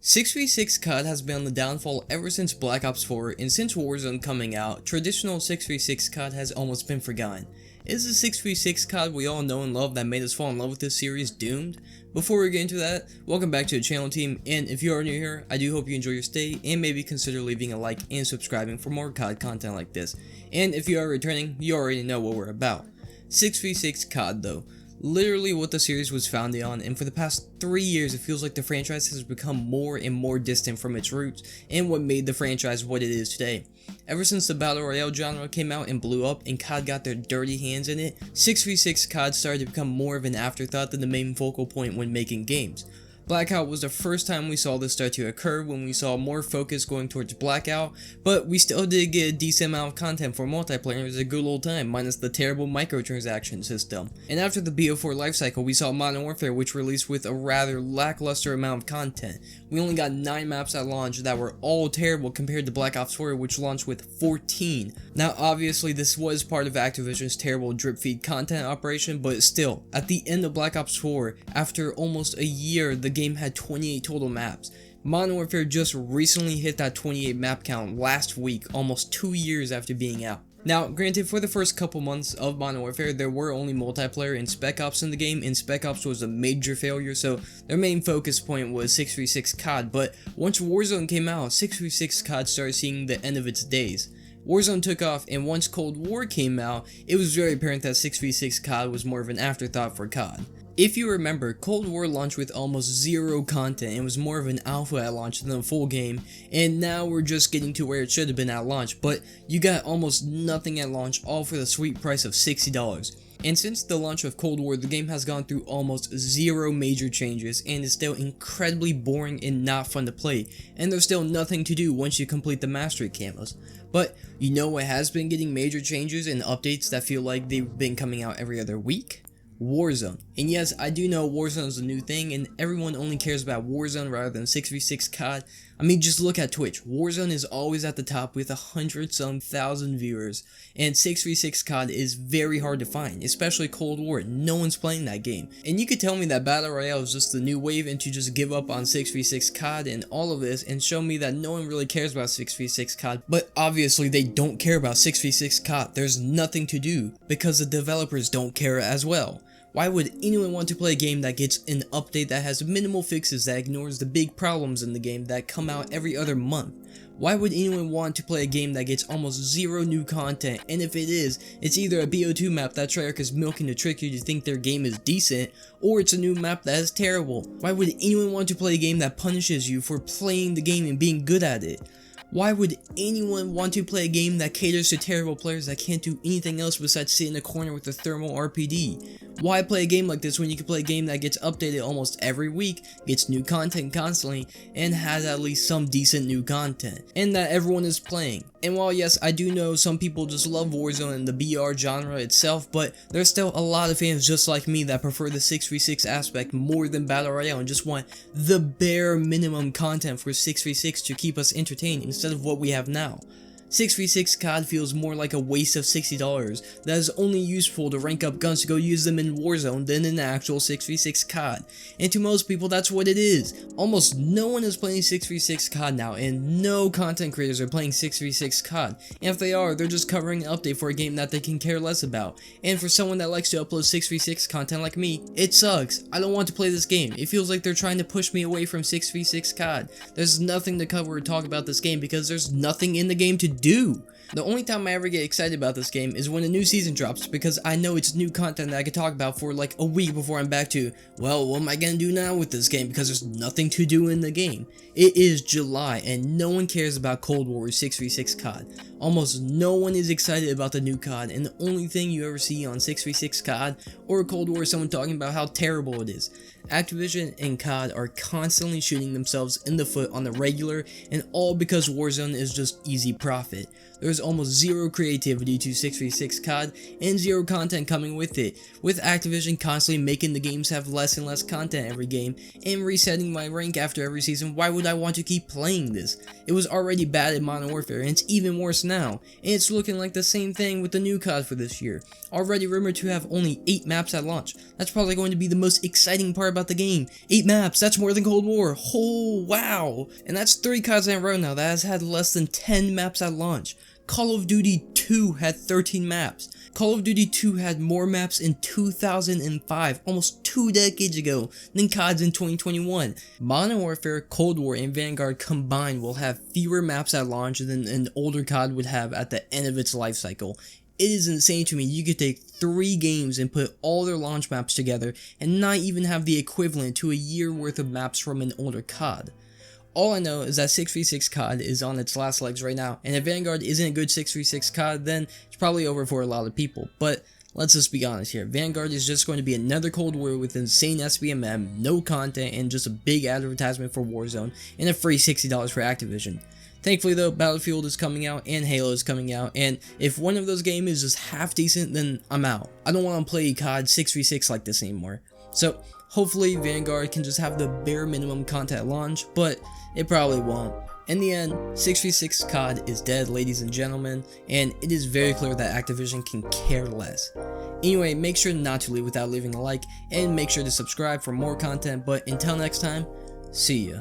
6v6 COD has been on the downfall ever since Black Ops 4, and since Warzone coming out, traditional 6v6 COD has almost been forgotten. Is the 6v6 COD we all know and love that made us fall in love with this series doomed? Before we get into that, welcome back to the channel, team, and if you are new here, I do hope you enjoy your stay and maybe consider leaving a like and subscribing for more COD content like this. And if you are returning, you already know what we're about. 6v6 COD though. Literally what the series was founded on, and for the past 3 years it feels like the franchise has become more and more distant from its roots and what made the franchise what it is today. Ever since the Battle Royale genre came out and blew up and COD got their dirty hands in it, 6v6 COD started to become more of an afterthought than the main focal point when making games. Blackout was the first time we saw this start to occur, when we saw more focus going towards Blackout, but we still did get a decent amount of content for multiplayer. It was a good old time, minus the terrible microtransaction system. And after the BO4 lifecycle, we saw Modern Warfare, which released with a rather lackluster amount of content. We only got 9 maps at launch that were all terrible compared to Black Ops 4, which launched with 14. Now obviously this was part of Activision's terrible drip feed content operation, but still, at the end of Black Ops 4, after almost a year, the game had 28 total maps. Modern Warfare just recently hit that 28 map count last week, almost 2 years after being out. Now, granted, for the first couple months of Modern Warfare, there were only multiplayer and Spec Ops in the game, and Spec Ops was a major failure, so their main focus point was 6v6 COD, but once Warzone came out, 6v6 COD started seeing the end of its days. Warzone took off, and once Cold War came out, it was very apparent that 6v6 COD was more of an afterthought for COD. If you remember, Cold War launched with almost zero content and was more of an alpha at launch than a full game, and now we're just getting to where it should have been at launch, but you got almost nothing at launch, all for the sweet price of $60. And since the launch of Cold War, the game has gone through almost zero major changes and is still incredibly boring and not fun to play, and there's still nothing to do once you complete the mastery camos. But you know what has been getting major changes and updates that feel like they've been coming out every other week? Warzone. And yes, I do know Warzone is a new thing and everyone only cares about Warzone rather than 6v6 COD. I mean, just look at Twitch. Warzone is always at the top with 100-some thousand viewers, and 6v6 COD is very hard to find, especially Cold War. No one's playing that game. And you could tell me that Battle Royale is just the new wave and to just give up on 6v6 COD and all of this and show me that no one really cares about 6v6 COD, but obviously they don't care about 6v6 COD. There's nothing to do because the developers don't care as well. Why would anyone want to play a game that gets an update that has minimal fixes that ignores the big problems in the game that come out every other month? Why would anyone want to play a game that gets almost zero new content, and if it is, it's either a BO2 map that Treyarch is milking to trick you to think their game is decent, or it's a new map that is terrible? Why would anyone want to play a game that punishes you for playing the game and being good at it? Why would anyone want to play a game that caters to terrible players that can't do anything else besides sit in a corner with a thermal RPD? Why play a game like this when you can play a game that gets updated almost every week, gets new content constantly, and has at least some decent new content, and that everyone is playing? And while yes, I do know some people just love Warzone and the BR genre itself, but there's still a lot of fans just like me that prefer the 6v6 aspect more than Battle Royale and just want the bare minimum content for 6v6 to keep us entertained instead of what we have now. 6v6 COD feels more like a waste of $60 that is only useful to rank up guns to go use them in Warzone than in actual 6v6 COD. And to most people, that's what it is. Almost no one is playing 6v6 COD now, and no content creators are playing 6v6 COD. And if they are, they're just covering an update for a game that they can care less about. And for someone that likes to upload 6v6 content like me, it sucks. I don't want to play this game. It feels like they're trying to push me away from 6v6 COD. There's nothing to cover or talk about this game because there's nothing in the game to do. The only time I ever get excited about this game is when a new season drops, because I know it's new content that I can talk about for like a week before I'm back to, well, what am I gonna do now with this game, because there's nothing to do in the game. It is July and no one cares about Cold War or 6v6 COD. Almost no one is excited about the new COD, and the only thing you ever see on 6v6 COD or Cold War is someone talking about how terrible it is. Activision and COD are constantly shooting themselves in the foot on the regular, and all because Warzone is just easy profit. There's almost zero creativity to 6v6 COD and zero content coming with it, with Activision constantly making the games have less and less content every game and resetting my rank after every season. Why would I want to keep playing this? It was already bad in Modern Warfare and it's even worse now, and it's looking like the same thing with the new COD for this year, already rumored to have only 8 maps at launch. That's probably going to be the most exciting part about the game. 8 maps, that's more than Cold War. Oh wow! And that's 3 CODs in a row now that has had less than 10 maps at launch. Call of Duty 2 had 13 maps. Call of Duty 2 had more maps in 2005, almost 2 decades ago, than CODs in 2021. Modern Warfare, Cold War, and Vanguard combined will have fewer maps at launch than an older COD would have at the end of its life cycle. It is insane to me you could take 3 games and put all their launch maps together and not even have the equivalent to a year worth of maps from an older COD. All I know is that 6v6 COD is on its last legs right now, and if Vanguard isn't a good 6v6 COD, then it's probably over for a lot of people. But let's just be honest here, Vanguard is just going to be another Cold War with insane SBMM, no content, and just a big advertisement for Warzone, and a free $60 for Activision. Thankfully though, Battlefield is coming out and Halo is coming out, and if one of those games is just half decent, then I'm out. I don't want to play COD 6v6 like this anymore. So hopefully Vanguard can just have the bare minimum content at launch, but it probably won't. In the end, 6v6 COD is dead, ladies and gentlemen, and it is very clear that Activision can care less. Anyway, make sure not to leave without leaving a like, and make sure to subscribe for more content, but until next time, see ya.